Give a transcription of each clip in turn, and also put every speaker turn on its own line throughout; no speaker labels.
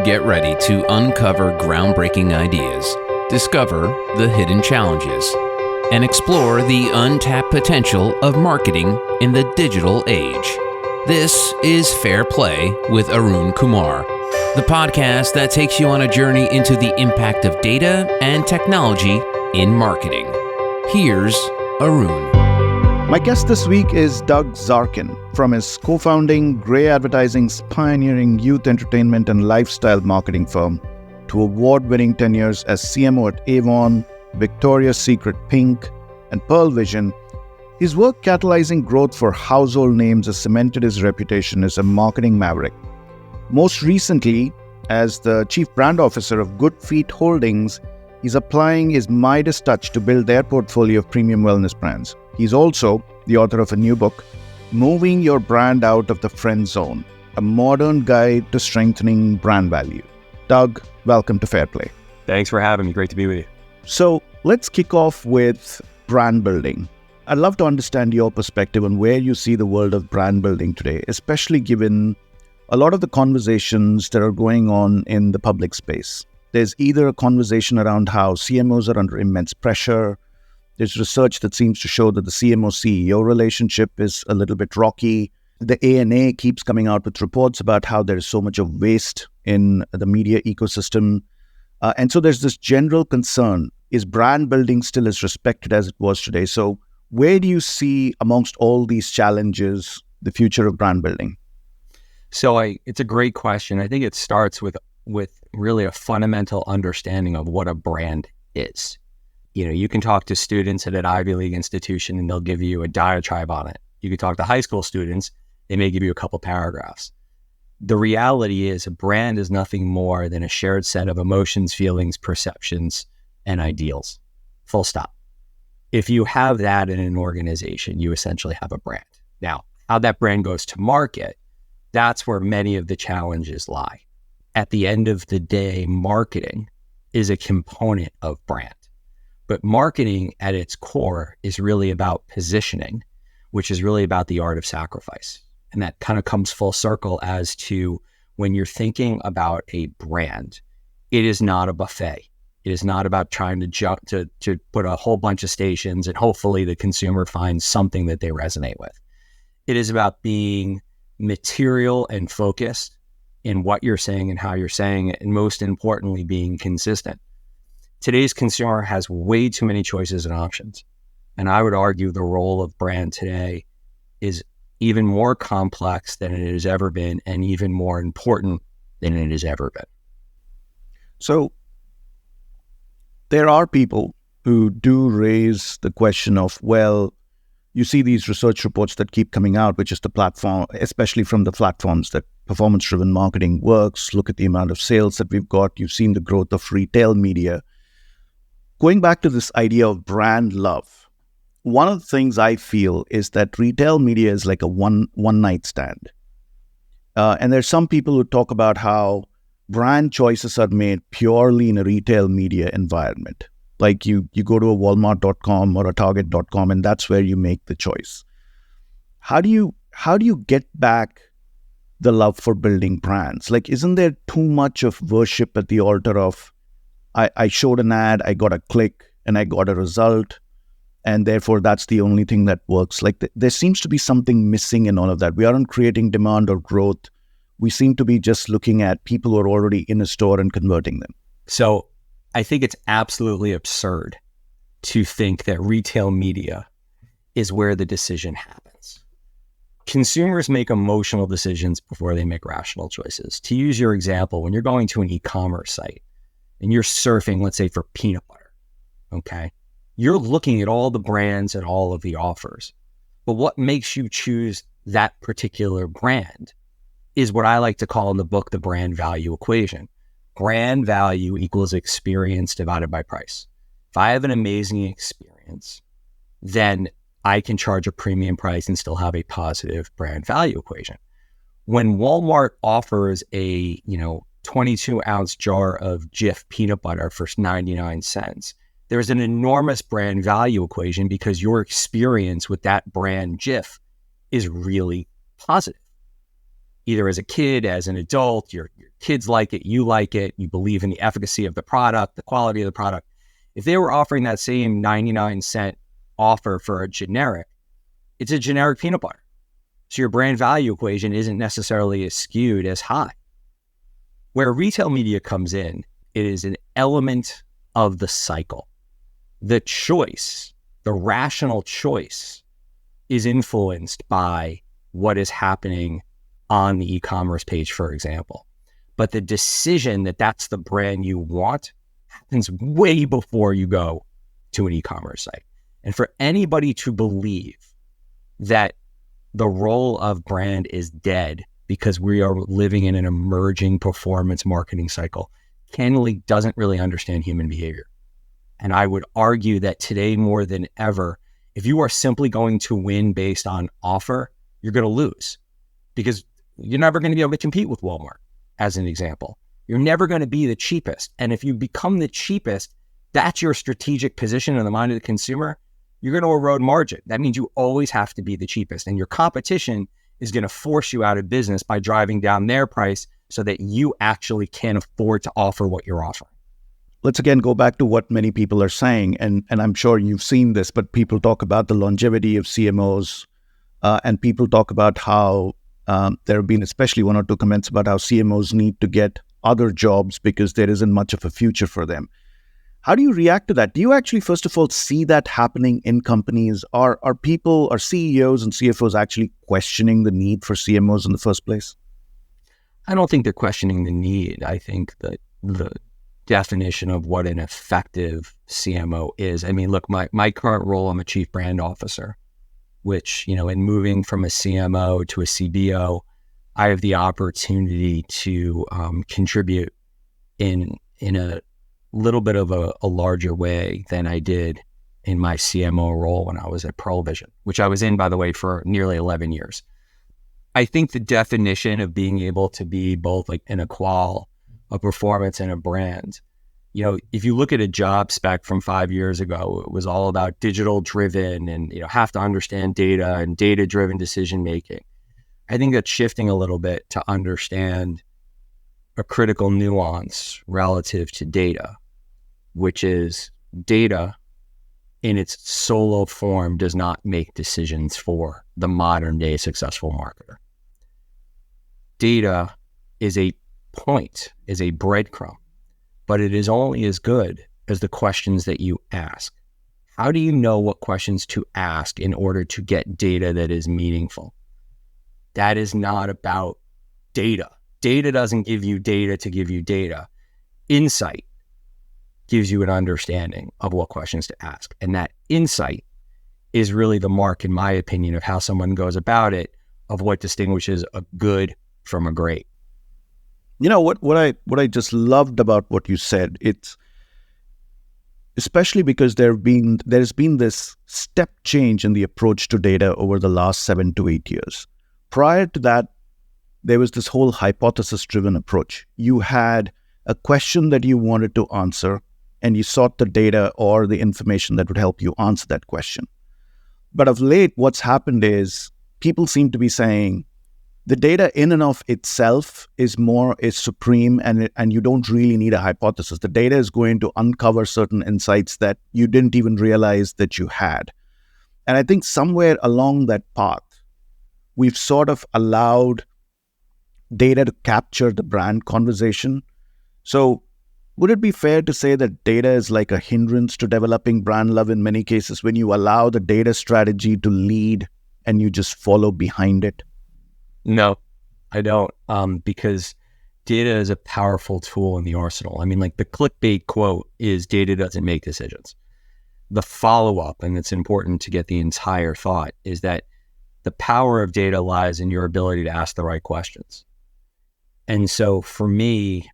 Get ready to uncover groundbreaking ideas, discover the hidden challenges, and explore the untapped potential of marketing in the digital age. This is FairPlay with Arun Kumar, the podcast that takes you on a journey into the impact of data and technology in marketing. Here's Arun.
My guest this week is Doug Zarkin, from his co-founding Grey Advertising's pioneering youth entertainment and lifestyle marketing firm to award-winning tenures as CMO at Avon, Victoria's Secret Pink, and Pearle Vision. His work catalyzing growth for household names has cemented his reputation as a marketing maverick. Most recently, as the Chief Brand Officer of Good Feet Holdings, he's applying his Midas touch to build their portfolio of premium wellness brands. He's also the author of a new book, Moving Your Brand Out of the Friend Zone, a modern guide to strengthening brand value. Doug, welcome to FairPlay.
Thanks for having me. Great to be with you.
So let's kick off with brand building. I'd love to understand your perspective on where you see the world of brand building today, especially given a lot of the conversations that are going on in the public space. There's either a conversation around how CMOs are under immense pressure. There's research that seems to show that the CMO-CEO relationship is a little bit rocky. The ANA keeps coming out with reports about how there is so much of waste in the media ecosystem. And so there's this general concern, is brand building still as respected as it was today? So where do you see, amongst all these challenges, the future of brand building?
So it's a great question. I think it starts with really a fundamental understanding of what a brand is. You know, you can talk to students at an Ivy League institution and they'll give you a diatribe on it. You can talk to high school students, they may give you a couple paragraphs. The reality is a brand is nothing more than a shared set of emotions, feelings, perceptions, and ideals. Full stop. If you have that in an organization, you essentially have a brand. Now, how that brand goes to market, that's where many of the challenges lie. At the end of the day, marketing is a component of brand. But marketing at its core is really about positioning, which is really about the art of sacrifice. And that kind of comes full circle as to when you're thinking about a brand, it is not a buffet. It is not about trying to put a whole bunch of stations and hopefully the consumer finds something that they resonate with. It is about being material and focused in what you're saying and how you're saying it, and most importantly, being consistent. Today's consumer has way too many choices and options. And I would argue the role of brand today is even more complex than it has ever been and even more important than it has ever been.
So there are people who do raise the question of, well, you see these research reports that keep coming out, which is the platform, especially from the platforms that performance-driven marketing works. Look at the amount of sales that we've got. You've seen the growth of retail media. Going back to this idea of brand love, one of the things I feel is that retail media is like a one-night stand. And there's some people who talk about how brand choices are made purely in a retail media environment. Like you go to a Walmart.com or a Target.com, and that's where you make the choice. How do you get back the love for building brands? Like, isn't there too much of worship at the altar of, I showed an ad, I got a click, and I got a result, and therefore that's the only thing that works? Like, there seems to be something missing in all of that. We aren't creating demand or growth. We seem to be just looking at people who are already in a store and converting them.
So I think it's absolutely absurd to think that retail media is where the decision happens. Consumers make emotional decisions before they make rational choices. To use your example, when you're going to an e-commerce site and you're surfing, let's say, for peanut butter, okay? You're looking at all the brands and all of the offers. But what makes you choose that particular brand is what I like to call in the book the brand value equation. Brand value equals experience divided by price. If I have an amazing experience, then I can charge a premium price and still have a positive brand value equation. When Walmart offers a 22-ounce jar of Jif peanut butter for 99 cents, there's an enormous brand value equation because your experience with that brand Jif is really positive. either as a kid, as an adult, your kids like it, you believe in the efficacy of the product, the quality of the product. If they were offering that same 99-cent offer for a generic, it's a generic peanut butter. So your brand value equation isn't necessarily as skewed as high. Where retail media comes in, it is an element of the cycle. The choice, the rational choice, is influenced by what is happening on the e-commerce page, for example. But the decision that that's the brand you want happens way before you go to an e-commerce site. And for anybody to believe that the role of brand is dead because we are living in an emerging performance marketing cycle, candidly doesn't really understand human behavior. And I would argue that today more than ever, if you are simply going to win based on offer, you're going to lose, because you're never going to be able to compete with Walmart, as an example. You're never going to be the cheapest. And if you become the cheapest, that's your strategic position in the mind of the consumer, you're going to erode margin. That means you always have to be the cheapest. And your competition is going to force you out of business by driving down their price so that you actually can't afford to offer what you're offering.
Let's again go back to what many people are saying, and I'm sure you've seen this, but people talk about the longevity of CMOs, and people talk about how there have been especially one or two comments about how CMOs need to get other jobs because there isn't much of a future for them. How do you react to that? Do you actually, first of all, see that happening in companies? Are people, are CEOs and CFOs actually questioning the need for CMOs in the first place?
I don't think they're questioning the need. I think that the definition of what an effective CMO is. I mean, look, my current role, I'm a chief brand officer, which, in moving from a CMO to a CBO, I have the opportunity to contribute in a little bit of a larger way than I did in my CMO role when I was at Pearle Vision, which I was in, by the way, for nearly 11 years. I think the definition of being able to be both like an equal, a performance and a brand, if you look at a job spec from 5 years ago, it was all about digital driven and, have to understand data and data driven decision making. I think that's shifting a little bit to understand a critical nuance relative to data, which is data in its solo form does not make decisions for the modern day successful marketer. Data is a point, is a breadcrumb, but it is only as good as the questions that you ask. How do you know what questions to ask in order to get data that is meaningful? That is not about data. Data doesn't give you data to give you data. Insight gives you an understanding of what questions to ask. And that insight is really the mark, in my opinion, of how someone goes about it, of what distinguishes a good from a great.
What I just loved about what you said, it's especially because there's been this step change in the approach to data over the last 7 to 8 years. Prior to that, there was this whole hypothesis-driven approach. You had a question that you wanted to answer, and you sought the data or the information that would help you answer that question. But of late, what's happened is people seem to be saying the data in and of itself is supreme, and you don't really need a hypothesis. The data is going to uncover certain insights that you didn't even realize that you had. And I think somewhere along that path, we've sort of allowed data to capture the brand conversation. So would it be fair to say that data is like a hindrance to developing brand love in many cases, when you allow the data strategy to lead and you just follow behind it?
No, I don't, because data is a powerful tool in the arsenal. I mean, like the clickbait quote is data doesn't make decisions. The follow-up, and it's important to get the entire thought, is that the power of data lies in your ability to ask the right questions. And so for me,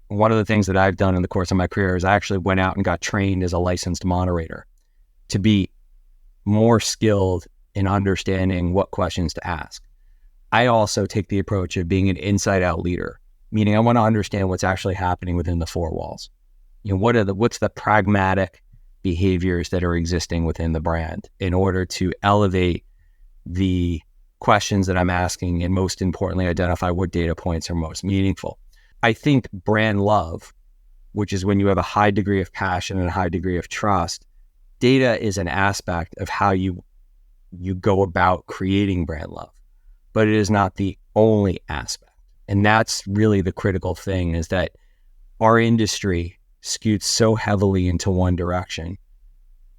one of the things that I've done in the course of my career is I actually went out and got trained as a licensed moderator to be more skilled in understanding what questions to ask. I also take the approach of being an inside-out leader, meaning I want to understand what's actually happening within the four walls. What's the pragmatic behaviors that are existing within the brand in order to elevate the questions that I'm asking, and most importantly, identify what data points are most meaningful. I think brand love, which is when you have a high degree of passion and a high degree of trust, data is an aspect of how you go about creating brand love, but it is not the only aspect. And that's really the critical thing, is that our industry skewed so heavily into one direction.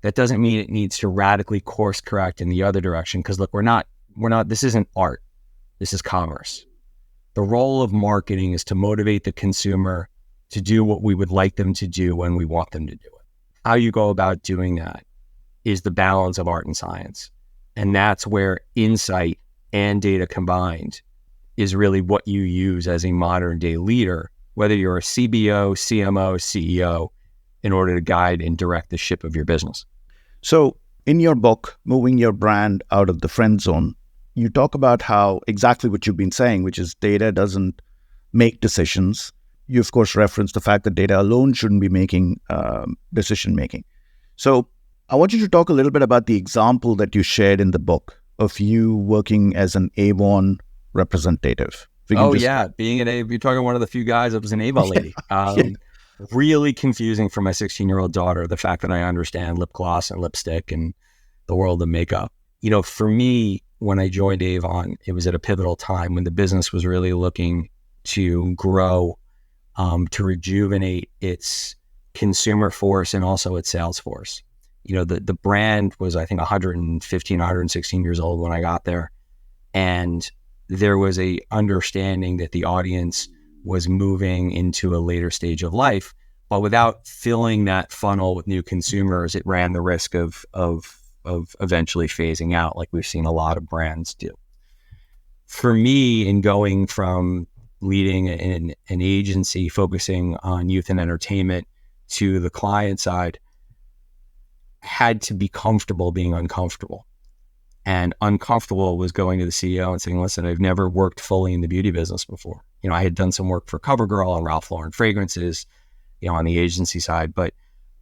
That doesn't mean it needs to radically course correct in the other direction. Because look, this isn't art. This is commerce. The role of marketing is to motivate the consumer to do what we would like them to do when we want them to do it. How you go about doing that is the balance of art and science. And that's where insight and data combined is really what you use as a modern day leader, whether you're a CBO, CMO, CEO, in order to guide and direct the ship of your business.
So in your book, Moving Your Brand Out of the Friend Zone, you talk about how exactly what you've been saying, which is data doesn't make decisions. You, of course, reference the fact that data alone shouldn't be making decision making. So I want you to talk a little bit about the example that you shared in the book of you working as an Avon representative.
Being an Avon, you're talking one of the few guys that was an Avon lady. Really confusing for my 16-year-old daughter, the fact that I understand lip gloss and lipstick and the world of makeup. For me, when I joined Avon, it was at a pivotal time when the business was really looking to grow, to rejuvenate its consumer force and also its sales force. The brand was, I think, 115, 116 years old when I got there. And there was a understanding that the audience was moving into a later stage of life, but without filling that funnel with new consumers, it ran the risk of eventually phasing out, like we've seen a lot of brands do. For me, in going from leading an agency focusing on youth and entertainment to the client side, had to be comfortable being uncomfortable. And uncomfortable was going to the CEO and saying, listen, I've never worked fully in the beauty business before. I had done some work for CoverGirl and Ralph Lauren fragrances, on the agency side, but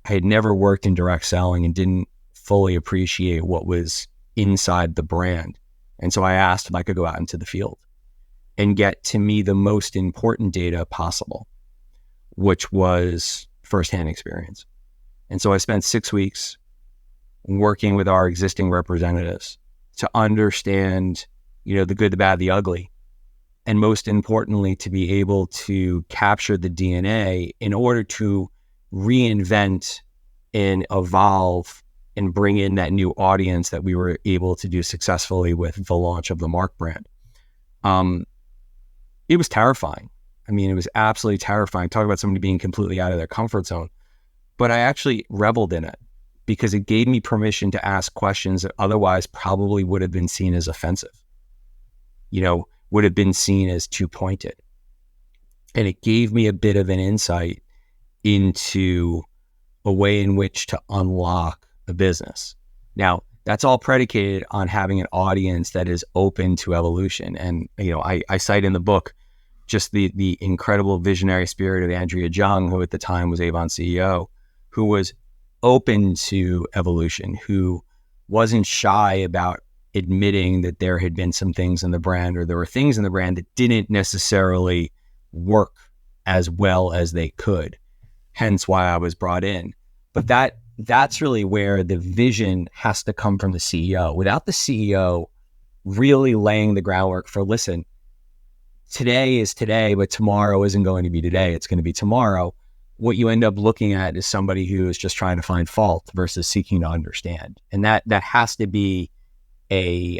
I had never worked in direct selling and didn't fully appreciate what was inside the brand. And so I asked if I could go out into the field and get, to me, the most important data possible, which was firsthand experience. And so I spent 6 weeks working with our existing representatives to understand, the good, the bad, the ugly, and most importantly, to be able to capture the DNA in order to reinvent and evolve and bring in that new audience that we were able to do successfully with the launch of the Mark brand. It was terrifying. It was absolutely terrifying. Talk about somebody being completely out of their comfort zone. But I actually reveled in it because it gave me permission to ask questions that otherwise probably would have been seen as offensive, would have been seen as too pointed. And it gave me a bit of an insight into a way in which to unlock a business. Now, that's all predicated on having an audience that is open to evolution. And, I cite in the book just the incredible visionary spirit of Andrea Jung, who at the time was Avon CEO, who was open to evolution, who wasn't shy about admitting that there had been some things in the brand, or there were things in the brand that didn't necessarily work as well as they could. Hence why I was brought in. But that's really where the vision has to come from the CEO. Without the CEO really laying the groundwork for, listen, today is today, but tomorrow isn't going to be today. It's going to be tomorrow. What you end up looking at is somebody who is just trying to find fault versus seeking to understand. And that has to be a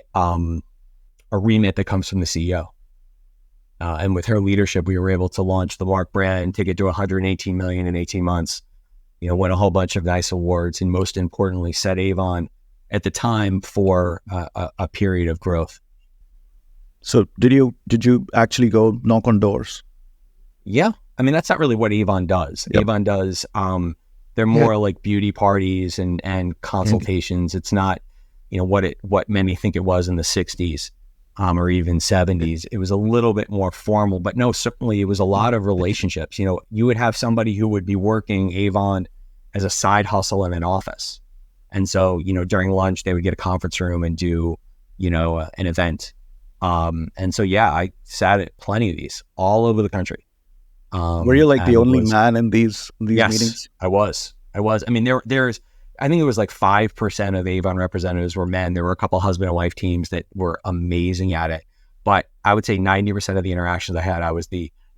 remit that comes from the CEO. And with her leadership, we were able to launch the Mark brand, take it to 118 million in 18 months, win a whole bunch of nice awards, and most importantly, set Avon at the time for a period of growth.
So did you actually go knock on doors?
Yeah. That's not really what Avon does. Yep. Avon does, they're more like beauty parties and consultations. It's not, what many think it was in the 60s or even 70s. It was a little bit more formal, but no, certainly it was a lot of relationships. You would have somebody who would be working Avon as a side hustle in an office. And so, during lunch, they would get a conference room and do, an event. And so, yeah, I sat at plenty of these all over the country.
Were you like the only man in these
yes,
meetings?
I was. I mean, there's, I think it was like 5% of Avon representatives were men. There were a couple husband and wife teams that were amazing at it. But I would say 90% of the interactions I had,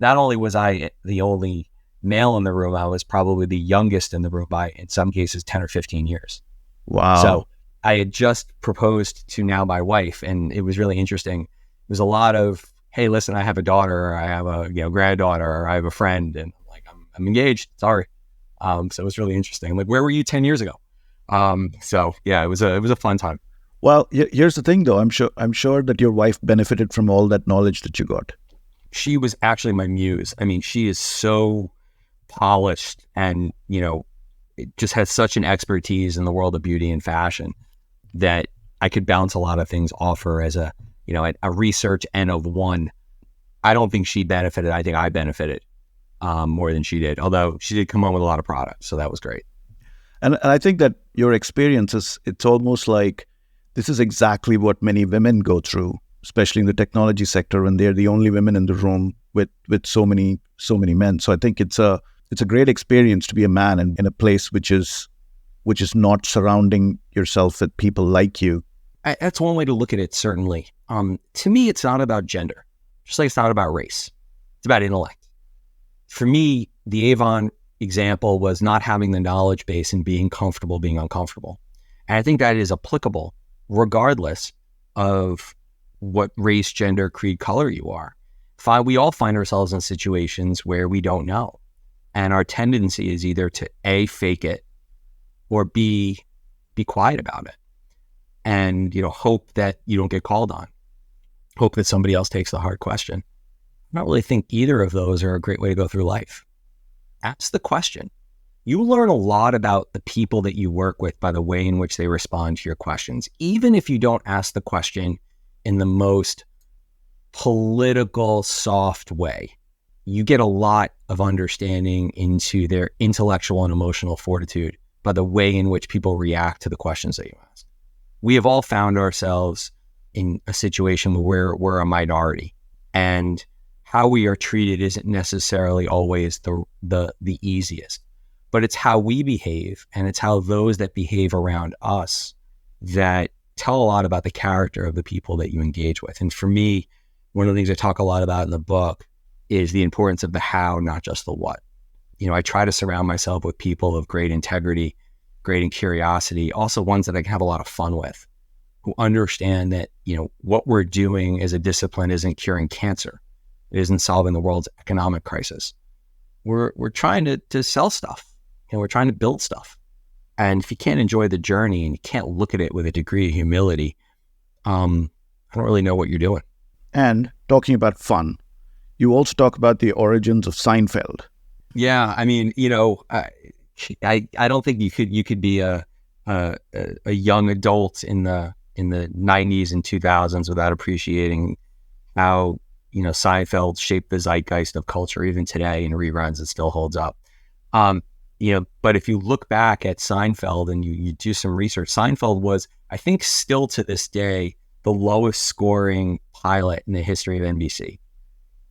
not only was I the only male in the room, I was probably the youngest in the room by, in some cases, 10 or 15 years.
Wow.
So I had just proposed to now my wife, and it was really interesting. It was a lot of, hey, listen, I have a daughter, or I have a granddaughter, or I have a friend, and I'm like, I'm engaged. Sorry. So it was really interesting. I'm like, where were you 10 years ago? So yeah, it was a fun time.
Well, here's the thing, though. I'm sure that your wife benefited from all that knowledge that you got.
She was actually my muse. I mean, she is so polished, and it just has such an expertise in the world of beauty and fashion that I could bounce a lot of things off her as a research N of one. I don't think she benefited. I think I benefited more than she did. Although she did come on with a lot of products, so that was great.
And I think that your experience it's almost like this is exactly what many women go through, especially in the technology sector, when they're the only women in the room with so many men. So I think it's a great experience to be a man in a place which is not surrounding yourself with people like you.
That's one way to look at it, certainly. To me, it's not about gender, just like it's not about race. It's about intellect. For me, the Avon example was not having the knowledge base and being comfortable being uncomfortable. And I think that is applicable regardless of what race, gender, creed, color you are. We all find ourselves in situations where we don't know. And our tendency is either to A, fake it, or B, be quiet about it. And, hope that you don't get called on. Hope that somebody else takes the hard question. I don't really think either of those are a great way to go through life. Ask the question. You learn a lot about the people that you work with by the way in which they respond to your questions. Even if you don't ask the question in the most political, soft way, you get a lot of understanding into their intellectual and emotional fortitude by the way in which people react to the questions that you ask. We have all found ourselves in a situation where we're a minority, and how we are treated isn't necessarily always the easiest, but it's how we behave, and it's how those that behave around us that tell a lot about the character of the people that you engage with. And for me, one of the things I talk a lot about in the book is the importance of the how, not just the what. I try to surround myself with people of great integrity, great curiosity, also ones that I can have a lot of fun with, who understand that, what we're doing as a discipline isn't curing cancer. It isn't solving the world's economic crisis. We're trying to sell stuff, and we're trying to build stuff. And if you can't enjoy the journey and you can't look at it with a degree of humility, I don't really know what you're doing.
And talking about fun, you also talk about the origins of Seinfeld.
Yeah, I mean, I don't think you could be a young adult in the 90s and 2000s without appreciating how Seinfeld shaped the zeitgeist of culture. Even today in reruns, it still holds up. But if you look back at Seinfeld and you do some research, Seinfeld was, I think, still to this day, the lowest scoring pilot in the history of NBC.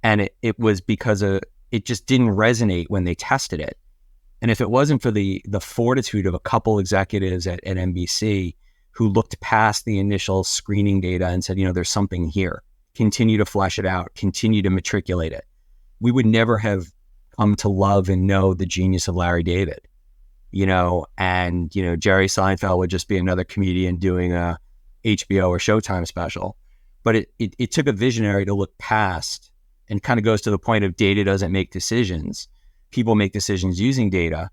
And it was because it just didn't resonate when they tested it. And if it wasn't for the fortitude of a couple executives at NBC who looked past the initial screening data and said, there's something here, continue to flesh it out, continue to matriculate it, we would never have come to love and know the genius of Larry David, and Jerry Seinfeld would just be another comedian doing a HBO or Showtime special. But it took a visionary to look past, and kind of goes to the point of data doesn't make decisions. People make decisions using data.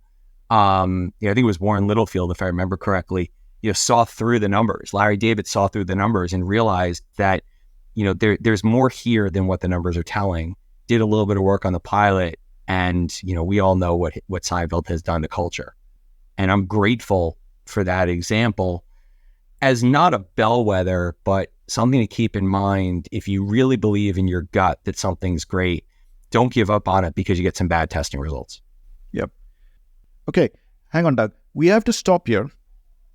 I think it was Warren Littlefield, if I remember correctly, saw through the numbers. Larry David saw through the numbers and realized that, there's more here than what the numbers are telling. Did a little bit of work on the pilot, and, we all know what Seinfeld has done to culture. And I'm grateful for that example as not a bellwether, but something to keep in mind. If you really believe in your gut that something's great, don't give up on it because you get some bad testing results.
Yep. Okay, hang on, Doug. We have to stop here.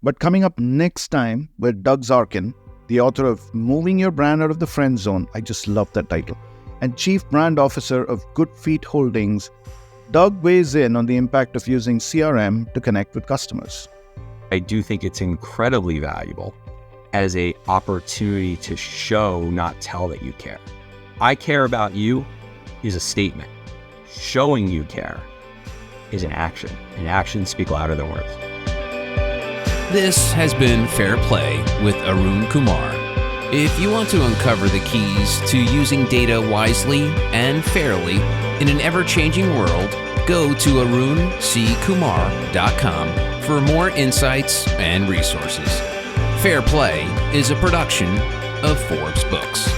But coming up next time with Doug Zarkin, the author of Moving Your Brand Out of the Friend Zone. I just love that title. And Chief Brand Officer of Good Feet Holdings. Doug weighs in on the impact of using CRM to connect with customers.
I do think it's incredibly valuable as an opportunity to show, not tell that you care. I care about you is a statement. Showing you care is an action, and actions speak louder than words.
This has been Fair Play with Arun Kumar. If you want to uncover the keys to using data wisely and fairly in an ever-changing world, go to arunkumar.com for more insights and resources. Fair Play is a production of Forbes Books.